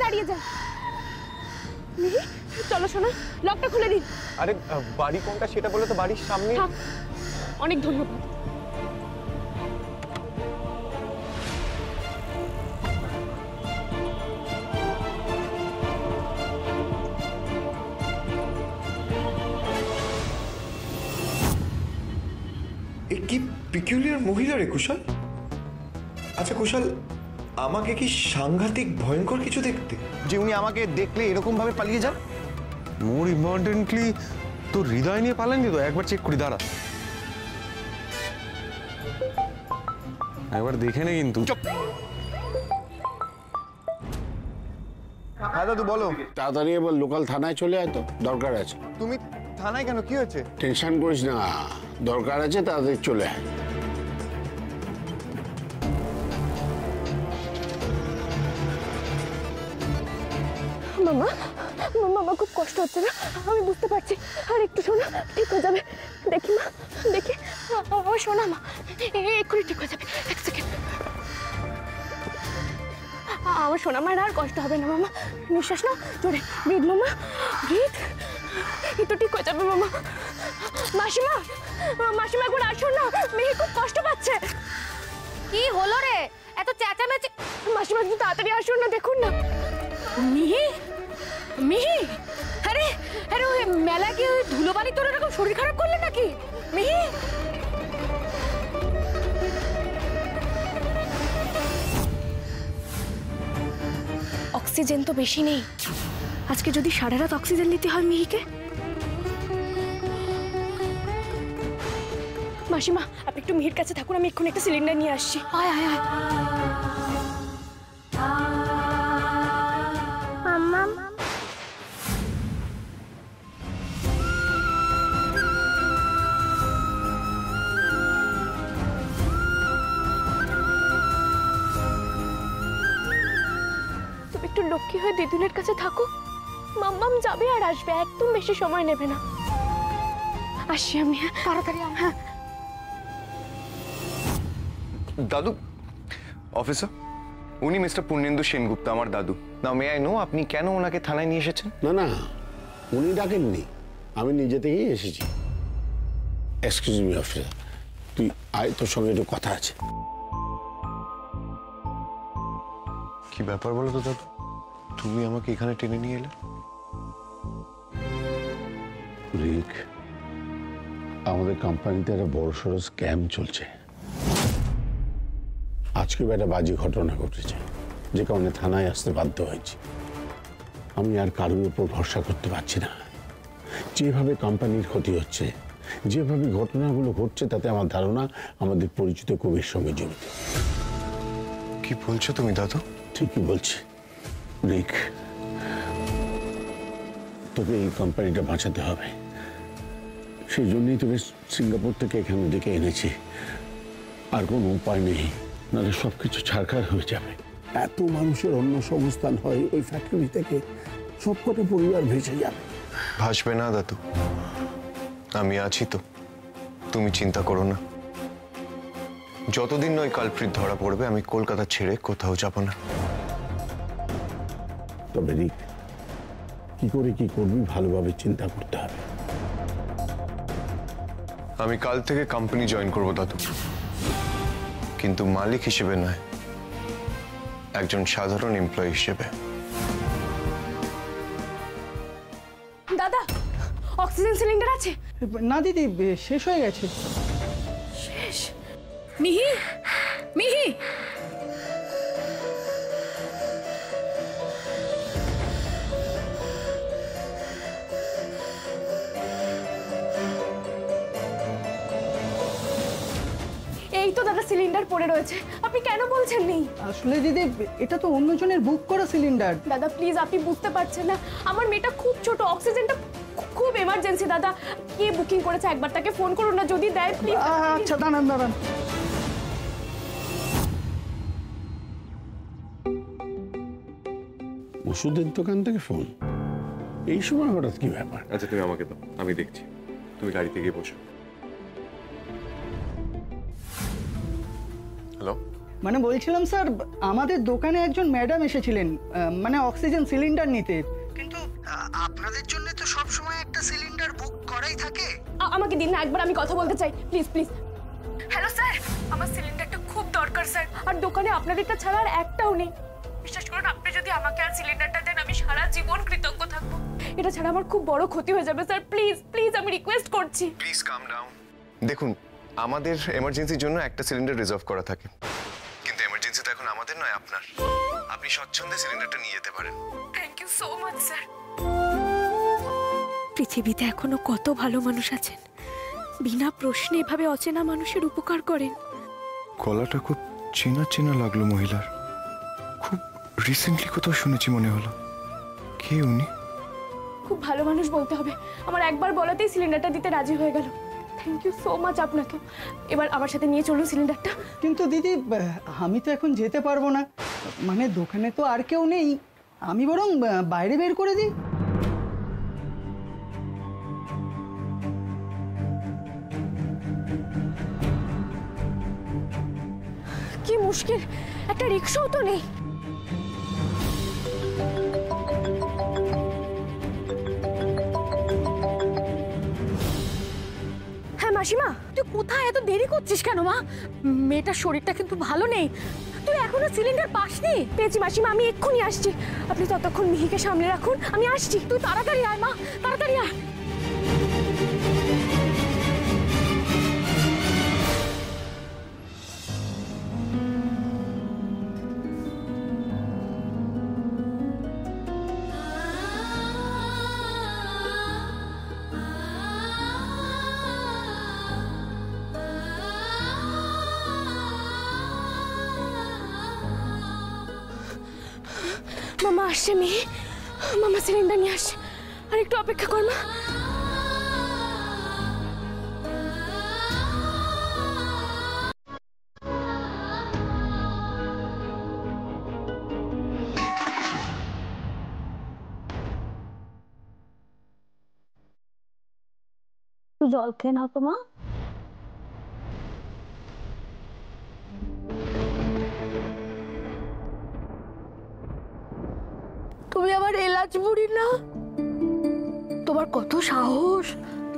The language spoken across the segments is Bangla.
দাঁড়িয়ে যায়। মিহি চলো শোনা, লকটা খুলে দিন। আরে বাড়ি কোনটা সেটা বলে তো বাড়ির সামনে। অনেক ধন্যবাদ। কি পিকুলিয়ার মহিলা রে কুশল। আচ্ছা কুশল, আমাকে কি সাংঘাতিক ভয়ঙ্কর কিছু দেখতে যে উনি আমাকে দেখলে এরকম ভাবে পালিয়ে যান? মোর ইম্পর্টেন্টলি তোর হৃদয় নিয়ে পালাননি তো? একবার চেক করি, দাঁড়া একবার দেখে নে কিন্তু। হ্যাঁ দাদু বলো। তাড়াতাড়ি এবার লোকাল থানায় চলে আয়, তো দরকার আছে। তুমি থানায় কেন, কি হয়েছে? টেনশন করিস না, দরকার আছে, তাড়াতাড়ি চলে আয়। মামা মামা খুব কষ্ট হচ্ছে না? আমি বুঝতে পারছি, আর একটু শোনা, ঠিক হয়ে যাবে। দেখি মা, দেখি আমার শোনা মা, এক্ষুনি ঠিক হয়ে যাবে। এক সেকেন্ড। আমার শোনা মায়ের আর কষ্ট হবে না মামা। নিঃশ্বাস নাও জোরে, ব্রিথ মামা, ব্রিথ। এই তো ঠিক হয়ে যাবে মামা। মাসিমা, মাসিমা একবার আসুন না, মেয়ে খুব কষ্ট পাচ্ছে। কি হলো রে, এত চেঁচামেচি? মাসিমা একটু তাড়াতাড়ি আসুন না, দেখুন না। মিহি, মিহি, আরে আরে ওই মেলা কি ওই ধুলোবালি তোর এরকম শরীর খারাপ করলে নাকি মিহি? অক্সিজেন তো বেশি নেই, আজকে যদি সারা রাত অক্সিজেন দিতে হয় মিহিকে। মাসিমা আপনি একটু মিহির কাছে থাকুন, আমি এক্ষুনি একটা সিলিন্ডার নিয়ে আসছি। আয় আয় আয়। তুমি একটু লক্ষ্মী হয়ে দিদুনের কাছে থাকো, মাম্মাম যাবে আর আসবে, একদম বেশি সময় নেবে না। আসি আমি, তাড়াতাড়ি। হ্যাঁ দাদু, অফিসার উনি মিস্টার পূর্ণেন্দু সেনগুপ্ত, আমার দাদু। নাও মে আই নো আপনি কেন ওনাকে থানায় নিয়ে এসেছেন? না না, উনি ডাকেননি, আমি নিজে থেকেই এসেছি। এক্সকিউজ মি অফিসার, তুই আয়, তোর সঙ্গে একটু কথা আছে। কি ব্যাপার বলো তো দাদু, তুমি আমাকে এখানে টেনে নিয়ে এলে? রিক, আমাদের কোম্পানিতে একটা বড়সড় স্ক্যাম চলছে। আজকে একটা বাজে ঘটনা ঘটেছে, যে কারণে থানায় আসতে বাধ্য হয়েছি। আমি আর কারোর উপর ভরসা করতে পারছি না। যেভাবে কোম্পানির ক্ষতি হচ্ছে, যেভাবে ঘটনাগুলো ঘটছে, তাতে আমার ধারণা আমাদের পরিচিত কবির সঙ্গে জড়িত। কি বলছো তুমি দাদু? ঠিকই বলছি রিক, তোকে এই কোম্পানিটা বাঁচাতে হবে। সেই জন্যই তোকে সিঙ্গাপুর থেকে এখানে ডেকে এনেছি। আর কোনো উপায় নেই, নাহলে সবকিছু ছাড়খাড় হয়ে যাবে। এত মানুষের অন্য সংস্থান হয় ওই ফ্যাক্টরি থেকে, সবকটা পরিবার ভেসে যাবে। ভাসবে না দাদু, আমি আছি তো, তুমি চিন্তা করো না। যতদিন ওই কালপ্রিট ধরা পড়বে, আমি কলকাতা ছেড়ে কোথাও যাব না। তবে রিক, কি করে কি করবি ভালোভাবে চিন্তা করতে হবে। আমি কাল থেকে কোম্পানি জয়েন করব দাদু, কিন্তু মালিক হিসেবে নয়, একজন সাধারণ এমপ্লয়ি হিসেবে। দাদা অক্সিজেন সিলিন্ডার আছে? না দিদি, শেষ হয়ে গেছে। শেষ? মিহি, মিহি, এই তো দাদা সিলিন্ডার পড়ে রয়েছে, আপনি কেন বলছেন নেই? আসলে দিদি, এটা তো অন্যজনের বুক করা সিলিন্ডার। দাদা প্লিজ, আপনি বুঝতে পারছেন না, আমার মেয়েটা খুব ছোট, অক্সিজেনটা খুব এমার্জেন্সি। দাদা কে বুকিং করেছে একবার তাকে ফোন করুন না, যদি দেয় প্লিজ। আচ্ছা দাঁড়ান দাঁড়ান। ওষুধের দোকান থেকে ফোন? এই সময় হঠাৎ কি ব্যাপার? আচ্ছা তুমি আমাকে দাও, আমি দেখছি। তুমি গাড়িতে গিয়ে বসো। হ্যালো মানে বলছিলাম স্যার, আমাদের দোকানে একজন ম্যাডাম এসেছিলেন, মানে অক্সিজেন সিলিন্ডার নিতে। কিন্তু আপনাদের জন্য তো সব সময় একটা সিলিন্ডার বুক করাই থাকে। আমাকে দিন না, একবার আমি কথা বলতে চাই, প্লিজ প্লিজ। হ্যালো স্যার, আমার সিলিন্ডারটা খুব দরকার স্যার, আর দোকানে আপনাদেরটা ছাড়া আর একটাও নেই। বিশ্বাস করুন, আপনি যদি আমাকে আর সিলিন্ডারটা দেন, আমি সারা জীবন কৃতজ্ঞ থাকবো। এটা ছাড়া আমার খুব বড় ক্ষতি হয়ে যাবে স্যার, প্লিজ প্লিজ, আমি রিকোয়েস্ট করছি। Please calm down. দেখুন, আমাদের এমার্জেন্সির জন্য একটা সিলিন্ডার রিজার্ভ করা থাকে, কিন্তু এমার্জেন্সি তো এখন আমাদের নয়, আপনার। আপনি স্বচ্ছন্দে সিলিন্ডারটা নিয়ে যেতে পারেন। Thank you so much sir. পৃথিবীতে এখনো কত ভালো মানুষ আছেন, বিনা প্রশ্নে এভাবে অচেনা মানুষের উপকার করেন। গলাটা খুব চেনা চেনা লাগলো মহিলার, খুব রিসেন্টলি কোথাও শুনেছি মনে হলো। কে উনি? খুব ভালো মানুষ বলতে হবে, আমার একবার বলাতেই সিলিন্ডারটা দিতে রাজি হয়ে গেল। থ্যাংক ইউ সো মাচ আপনাকে। এবার আমার সাথে নিয়ে চলুন সিলিন্ডারটা। কিন্তু দিদি, আমি তো এখন যেতে পারবো না, মানে দোকানে তো আর কেউ নেই। আমি বরং বাইরে বের করে দিই। কি মুশকিল, একটা রিক্সাও তো নেই। হ্যাঁ মাসিমা, তুই কোথায় এত দেরি করছিস কেন মা? মেয়েটার শরীরটা কিন্তু ভালো নেই, তুই এখনো সিলিন্ডার পাসনি? পেয়েছি মাসিমা, আমি এক্ষুনি আসছি। আপনি ততক্ষণ মিহিকে সামনে রাখুন, আমি আসছি। তুই তাড়াতাড়ি আয় মা, তাড়াতাড়ি আয়। মামা আসছে, মিহি মামা সিলিন্ডার নিয়ে আসছে, আর একটু অপেক্ষা কর মা। জল খেয়ে নাও তো মা। তুমি আবার এলাচ বুড়ি না? তোমার কত সাহস,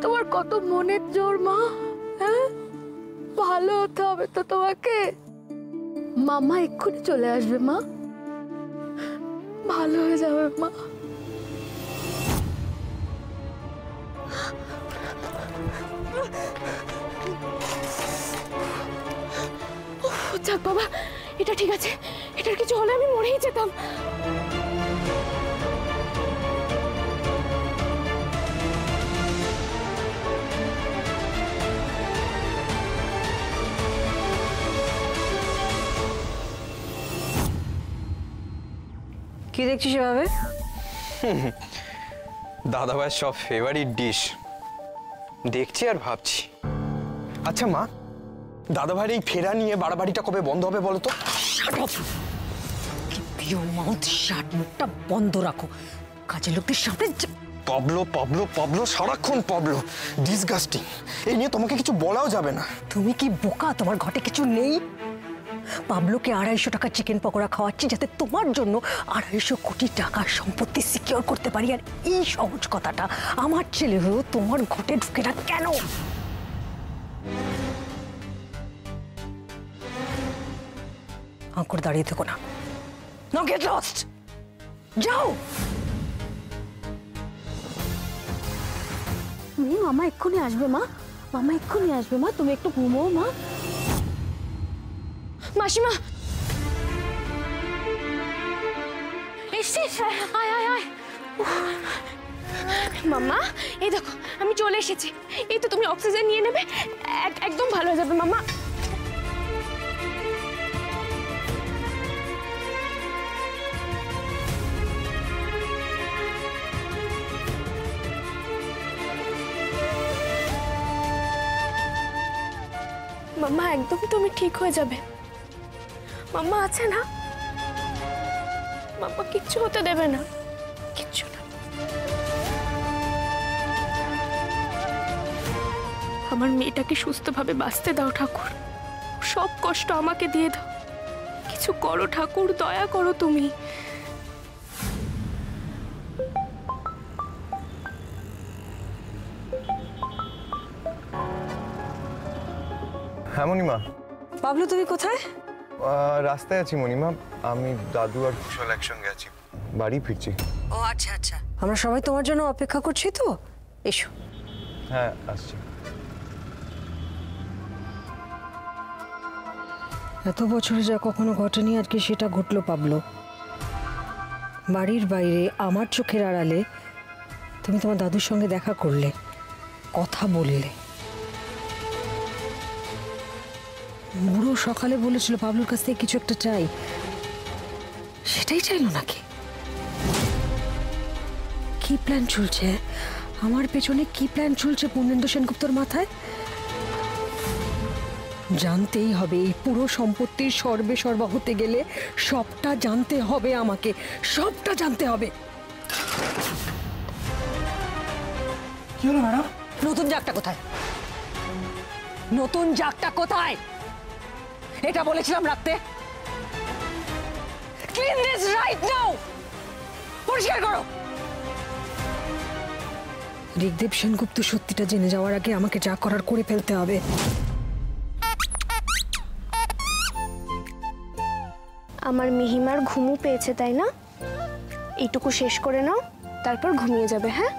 তোমার কত মনের জোর মা। হ্যাঁ, ভালো হতে হবে তো তোমাকে। মামা এক্ষুনি চলে আসবে মা, ভালো হয়ে যাবে মা। যাক বাবা, এটা ঠিক আছে, এটার কিছু হলে আমি মরেই যেতাম। কি দেখছিস এভাবে? দাদাভাইয়ের সব ফেভারিট ডিশ দেখছি আর ভাবছি। আচ্ছা মা, দাদাভাইয়ের এই ফেরা নিয়ে বাড়াবাড়িটা কবে বন্ধ হবে বলো তো? মুখটা বন্ধ রাখো, কাজের লোকদের সামনে। পাবলো পাবলো পাবলো, সারাক্ষণ পাবলো, ডিসগাস্টিং। এই নিয়ে তোমাকে কিছু বলাও যাবে না। তুমি কি বোকা? তোমার ঘটে কিছু নেই? পাবলোকে 250 টাকা চিকেন পকোড়া খাওয়াচ্ছি যাতে তোমার জন্য 250 কোটি টাকার সম্পত্তি সিকিউর করতে পারি, আর এই সহজ কথাটা আমার ছেলে হয়েও তোমার ঘটে ঢুকে না কেন? আঙ্কুর দাঁড়িয়ে থেকো না, নাও গেট লস্ট, যাও। মামা এক্ষুনি আসবে মা, মামা এক্ষুনি আসবে মা, তুমি একটু ঘুমো মা। মাসিমা এসছিস? আয় আয় আয়। মাম্মা, এই দেখো আমি চলে এসেছি। এই তো তুমি অক্সিজেন নিয়ে নেবে, একদম ভালো হয়ে যাবে মাম্মা। মাম্মা একদম তুমি ঠিক হয়ে যাবে। মাম্মা আছে না, মাম্মা কিচ্ছু হতে দেবে না, কিচ্ছু না। আমার মেয়েটাকে সুস্থভাবে বাঁচতে দাও ঠাকুর, সব কষ্ট আমাকে দিয়ে দাও। কিছু করো ঠাকুর, দয়া করো তুমি। হ্যাঁ মণিমা। বাবলু তুমি কোথায়? রাস্তায় আছি মণিমা, আমি দাদু আর কুশল একসঙ্গে আছি, বাড়ি ফিরছি। ও আচ্ছা আচ্ছা, আমরা সবাই তোমার জন্য অপেক্ষা করছি তো, এসো। হ্যাঁ আসছি। এত বছরে যা কখনো ঘটেনি আর কি সেটা ঘটলো পাবলো। বাড়ির বাইরে আমার চোখের আড়ালে তুমি তোমার দাদুর সঙ্গে দেখা করলে, কথা বললে। বুড়ো সকালে বলেছিল পাবলুর কাছ থেকে কিছু একটা চাই, সেটাই চাইলো নাকি? কি প্ল্যান চলছে আমার পেছনে? কি প্ল্যান চলছে পূর্ণেন্দু সেনগুপ্তর মাথায়? জানতেই হবে, এই পুরো সম্পত্তির সর্বে সর্বা হতে গেলে সবটা জানতে হবে আমাকে, সবটা জানতে হবে। কি হলো ম্যাডাম? নতুন জাগটা কোথায়? নতুন জাগটা কোথায়? এটা বলেছিলাম রাখতে। ক্লিন দিস রাইট নাও, পরিষ্কার করো। ঋগদেব সেনগুপ্ত সত্যিটা জেনে যাওয়ার আগে আমাকে যা করার করে ফেলতে হবে। আমার মিহিমার ঘুমু পেয়েছে তাই না? এইটুকু শেষ করে নাও, তারপর ঘুমিয়ে যাবে। হ্যাঁ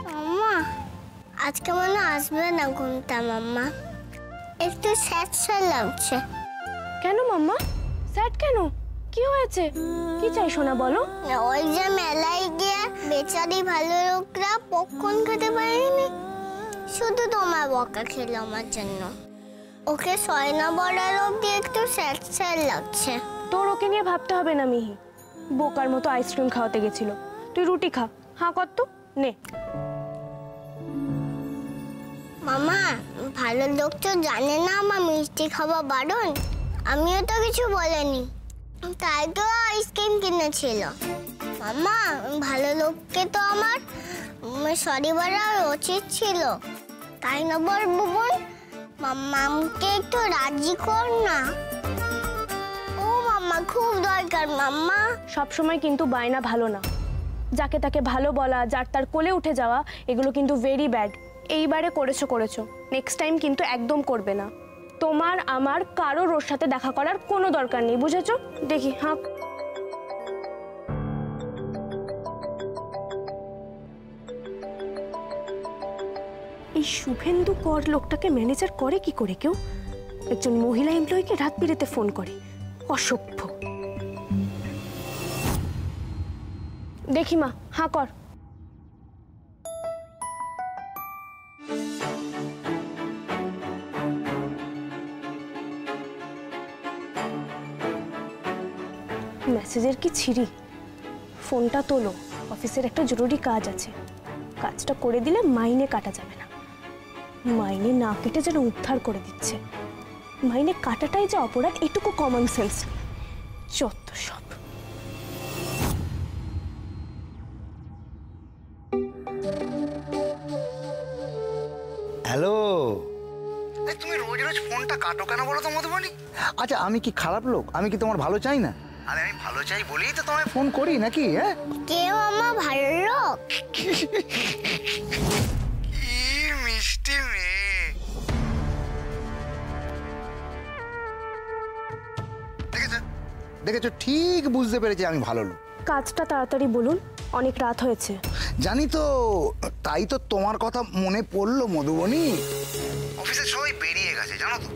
মাম্মা, আজকে মনে আসবে না ঘুমটা। মাম্মা একটু স্যাড স্যাড লাগছে। কেন মাম্মা, স্যাড কেন? কি হয়েছে? কি চাই সোনা বলো? ওই যে মেলায় গিয়ে বেচারি ভালো লোকরা পপকর্ন খেতে পারেনি, শুধু তোমার বকা খেলো আমার জন্য। ওকে সয়না বড়ার অব্দি একটু স্যাড স্যাড লাগছে। তোর ওকে নিয়ে ভাবতে হবে না মিহি, বোকার মতো আইসক্রিম খাওয়াতে গেছিল। তুই রুটি খা। হ্যাঁ কর তো, নে। মামা, ভালো লোক তো জানে না আমার মিষ্টি খাওয়া বারণ। আমিও তো কিছু বলিনি, তাই তো আইসক্রিম কিনেছিল। মামা, ভালো লোককে তো আমার সরি বলা উচিত ছিল, তাই না বল বুবন? মাম্মাকে একটু রাজি কর না। ও মাম্মা, খুব দরকার মাম্মা। সবসময় কিন্তু বায়না ভালো না। যাকে তাকে ভালো বলা, যার তার কোলে উঠে যাওয়া, এগুলো কিন্তু ভেরি ব্যাড। এইবারে করেছো, নেক্সট টাইম কিন্তু একদম করবে না। তোমার আমার কারোর ওর সাথে দেখা করার কোনো দরকার নেই, বুঝেছো? দেখি। হ্যাঁ এই শুভেন্দু কর লোকটাকে ম্যানেজার করে কি করে কেউ? একজন মহিলা এমপ্লয়িকে রাত বিরেতে ফোন করে, অসভ্য। দেখি মা, হ্যাঁ কর। মেসেজের কি ছিরি? ফোনটা তোলো, অফিসের একটা জরুরি কাজ আছে। কাজটা করে দিলে মাইনে কাটা যাবে না। মাইনে না কেটে যেন উদ্ধার করে দিচ্ছে। মাইনে কাটাটাই যে অপরাধ, এটুকু কমন সেন্স নেই। যত সব। হ্যালো, তুমি রোজ রোজ ফোনটা কাটো কেন বলো তো মধুবনী? আচ্ছা, আমি কি খারাপ লোক? আমি কি তোমার ভালো চাই না? আরে আমি ভালো চাই বলেই তো তোমায় ফোন করি নাকি? হ্যাঁ, কে মামা ভালো লোক? কি মিষ্টি মেয়ে। দেখেছো, ঠিক বুঝতে পেরেছি আমি ভালো লোক। কাজটা তাড়াতাড়ি বলুন, অনেক রাত হয়েছে। জানি তো, তাই তো তোমার কথা মনে পড়লো মধুবনী। অফিসে সবাই বেরিয়ে গেছে জানো তো।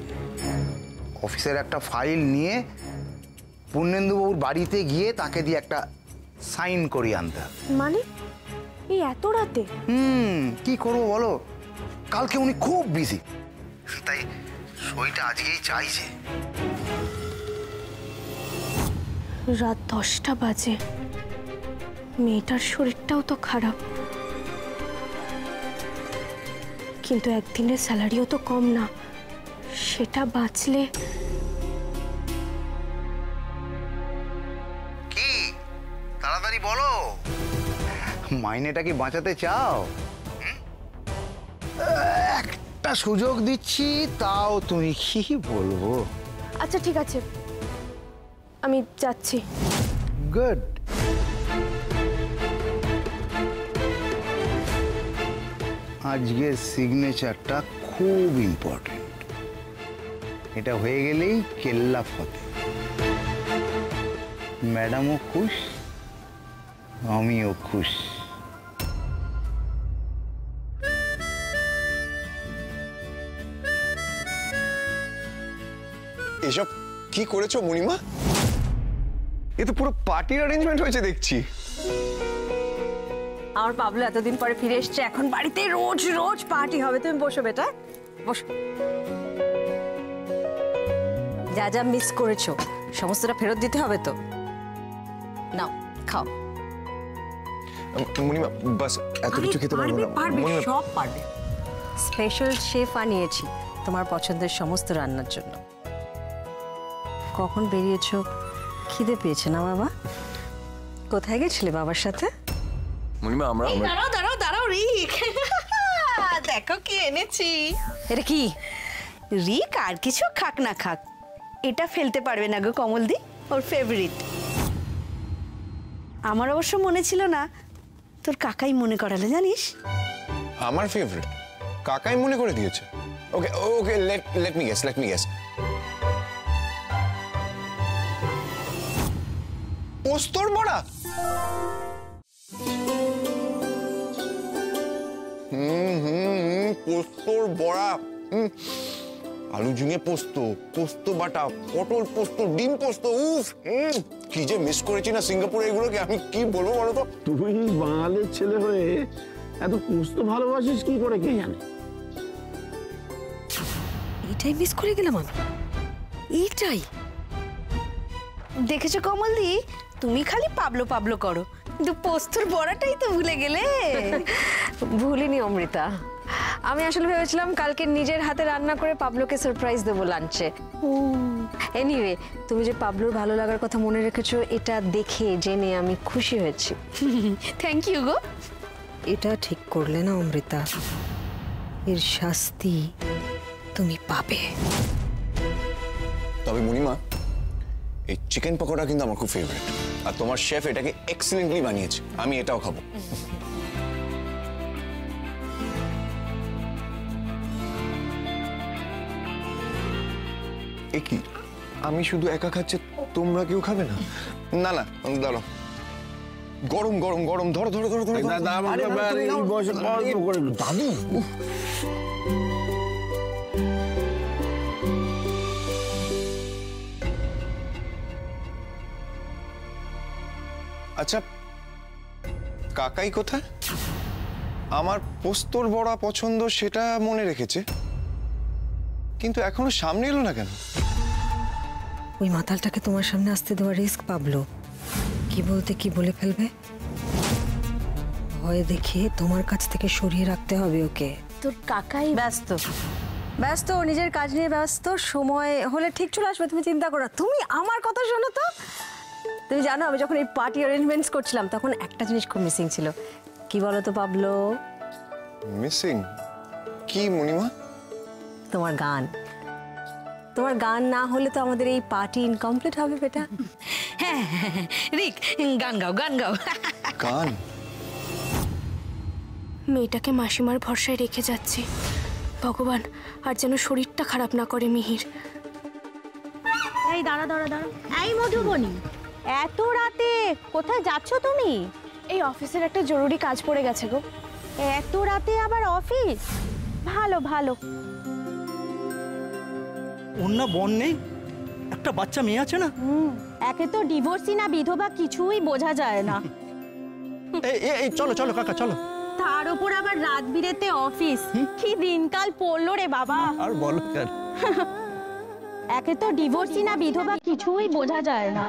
অফিসের একটা ফাইল নিয়ে পূর্ণেন্দুবাবুর বাড়িতে গিয়ে তাকে দিয়ে একটা সাইন করিয়ে আনতে হবে। মানে এই এত রাতে? কি করবো বলো, কালকে উনি খুব বিজি, তাই সইটা আজকেই চাইছে। রাত 10টা বাজে, মেয়েটার শরীরটাও তো খারাপ, কিন্তু একদিনের স্যালারিও তো কম না। সেটা বাঁচলে কি তাড়াতাড়ি বলো, মাইনেটা কি বাঁচাতে চাও? একটা সুযোগ দিচ্ছি, তাও তুমি কি বলবো? আচ্ছা ঠিক আছে, আমি যাচ্ছি। গুড। আজকের সিগনেচারটা খুব ইম্পর্টেন্ট, এটা হয়ে গেলেই কেল্লা ফতে। ম্যাডামও খুশ, আমিও খুশ। এসব কি করেছো মণিমা? এ তো পুরো পার্টির অ্যারেঞ্জমেন্ট হয়েছে দেখছি। আমার পাবলো এতদিন পরে ফিরে এসছে, এখন বাড়িতে রোজ রোজ পার্টি হবে। তুমি বসো বেটা, বসো। যা যা মিস করেছো সমস্তটা ফেরত দিতে হবে তো। নাও খাও। মণিমা বাস এত কিছু খেতে পারবো না। মণিমা সব পারবে। স্পেশাল শেফ আনিয়েছি তোমার পছন্দের সমস্ত রান্নার জন্য। কখন বেরিয়েছো? খিদে পেয়েছে না বাবা? কোথায় গেছিলে বাবার সাথে? মণিমা আমরা দাঁড়াও দাঁড়াও দাঁড়াও রিক, দেখো কি এনেছি। এটা কি? রিক আর কিছু খাক না খাক, এটা ফেলতে পারবে না গো কমলদি, ওর ফেভারিট। আমার অবশ্য মনে ছিল না, তোর কাকাই মনে করালে জানিস। আমার ফেভারিট কাকাই মনে করে দিয়েছে। ওকে ওকে লেট মি গেস। পোস্তর বড়া। পোস্তর বড়া, আলু ঝিঙে পোস্ত, পোস্ত বাটা, পটল পোস্ত, ডিম পোস্ত। উফ, কি যে মিস করেছি না সিঙ্গাপুরে এগুলোকে, আমি কি বলবো বলো তো। তুই বাঙালির ছেলে হয়ে এত পোস্ত ভালোবাসিস কি করে কে জানে? এটাই মিস করে গেলাম আমি, এইটাই। দেখেছো কমলদি, তুমি খালি পাবলো পাবলো করো, কিন্তু পোস্তর বড়াটাই তো ভুলে গেলে। ভুলিনি অমৃতা, আমি আসলে ভেবেছিলাম কালকে নিজের হাতে রান্না করে পাবলোকে সারপ্রাইজ দেবো লাঞ্চে। এনিওয়ে, তুমি যে পাবলোর ভালো লাগার কথা মনে রেখেছো এটা দেখে জেনে আমি খুশি হয়েছি। থ্যাংক ইউ গো। এটা ঠিক করলে না অমৃতা, এর শাস্তি তুমি পাবে। তবে মণিমা, এই চিকেন পকোড়া কিন্তু আমার খুব ফেভারিট, আর তোমার শেফ এটাকে এক্সিলেন্টলি বানিয়েছে, আমি এটাও খাবো। এ কি, আমি শুধু একা খাচ্ছি, তোমরা কেউ খাবে না? না না দাঁড়াও, গরম গরম গরম, ধরো ধরো ধরো ধরো। দাদু আচ্ছা, কাকাই কোথায়? আমার পোস্তর বড়া পছন্দ সেটা মনে রেখেছে, কিন্তু এখনো সামনে এলো না কেন? ওই মাতালটাকে তোমার সামনে আসতে দেওয়া রিস্ক পাবলো, কি বলতে কি বলে ফেলবে। ভয় দেখিয়ে তোমার কাছ থেকে সরিয়ে রাখতে হবে ওকে। তোর কাকাই ব্যস্ত ব্যস্ত, নিজের কাজ নিয়ে ব্যস্ত, সময় হলে ঠিক চলে আসবে, তুমি চিন্তা করো। তুমি আমার কথা শোনো তো। তুমি জানো আমি যখন এই পার্টি অ্যারেঞ্জমেন্টস করছিলাম তখন একটা জিনিস খুব মিসিং ছিল। কি বলো তো পাবলো? মিসিং কি মণিমা? তোমার গান। তোমার গান না হলে তো আমাদের এই পার্টি ইনকমপ্লিট হবে বেটা। হ্যাঁ রিক, গান গাও গান গাও। গান? মেয়েটাকে মাসিমার ভরসায় রেখে যাচ্ছি, ভগবান আর যেন শরীরটা খারাপ না করে মিহির। এই দাঁড়া দাঁড়া দাঁড়া, এই মধুবনী, এত রাতে কোথায় যাচ্ছ তুমি? এই অফিসের একটা জরুরি কাজ পড়ে গেছে গো। এত রাতে আবার অফিস? ভালো ভালো। ওর না বোন নেই, একটা বাচ্চা মেয়ে আছে না? একে তো ডিভোর্সি না বিধবা কিছুই বোঝা যায় না। এই চলো চলো কাকা চলো। তার উপর আবার রাত বিরেতে অফিস, কি দিনকাল পড়লো রে বাবা। আর বলো কেন? একে তো ডিভোর্সি না বিধবা কিছুই বোঝা যায় না।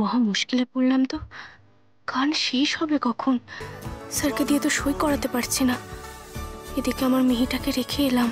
মহা মুশকিলে পড়লাম তো। গান শেষ হবে কখন? স্যারকে দিয়ে তো সই করাতে পারছি না, এদিকে আমার মেয়েটাকে রেখে এলাম।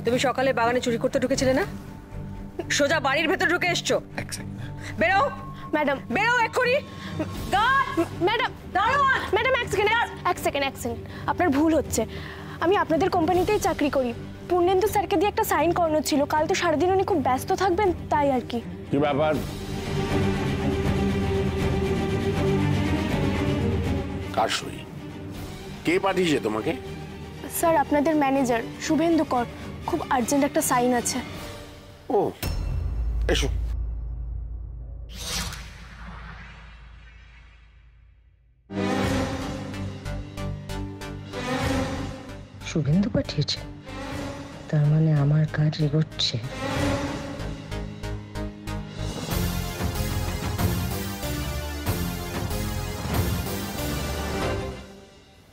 তুমি সকালে বাগানে চুরি করতে ঢুকেছিলে না? সোজা বাড়ির ভেতর ঢুকে এসছো। বেরো ম্যাডাম, বেরো এক্ষুনি। ম্যাডাম ম্যাডাম, এক সেকেন্ড। আপনার ভুল হচ্ছে। আমি আপনাদের কোম্পানিতেই চাকরি করি। পূর্ণেন্দু স্যারকে দিয়ে একটা সাইন করানো ছিল। কাল তো সারাদিন উনি খুব ব্যস্ত থাকবেন, তাই আর কি। কি ব্যাপার? কার সই? কে পাঠিয়েছে তোমাকে? স্যার, আপনাদের ম্যানেজার শুভেন্দু কর, খুব আর্জেন্ট একটা সাইন আছে। ও, এসো। শুভেন্দু পাঠিয়েছে, তার মানে আমার কাজ এগোচ্ছে।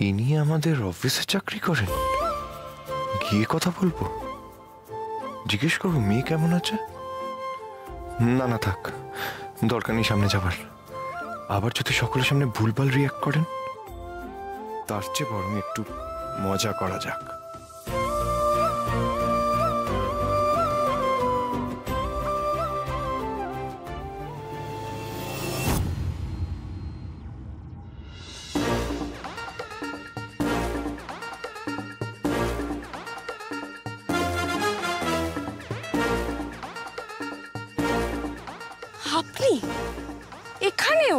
ইনি আমাদের অফিসে চাকরি করেন? গিয়ে কথা বলবো, জিজ্ঞেস করবো মেয়ে কেমন আছে। না না থাক, দরকার নেই সামনে যাবার। আবার যদি সকলের সামনে ভুলভাল রিয়াক্ট করেন, তার চেয়ে বরং একটু মজা করা যাক। আপনি এখানেও?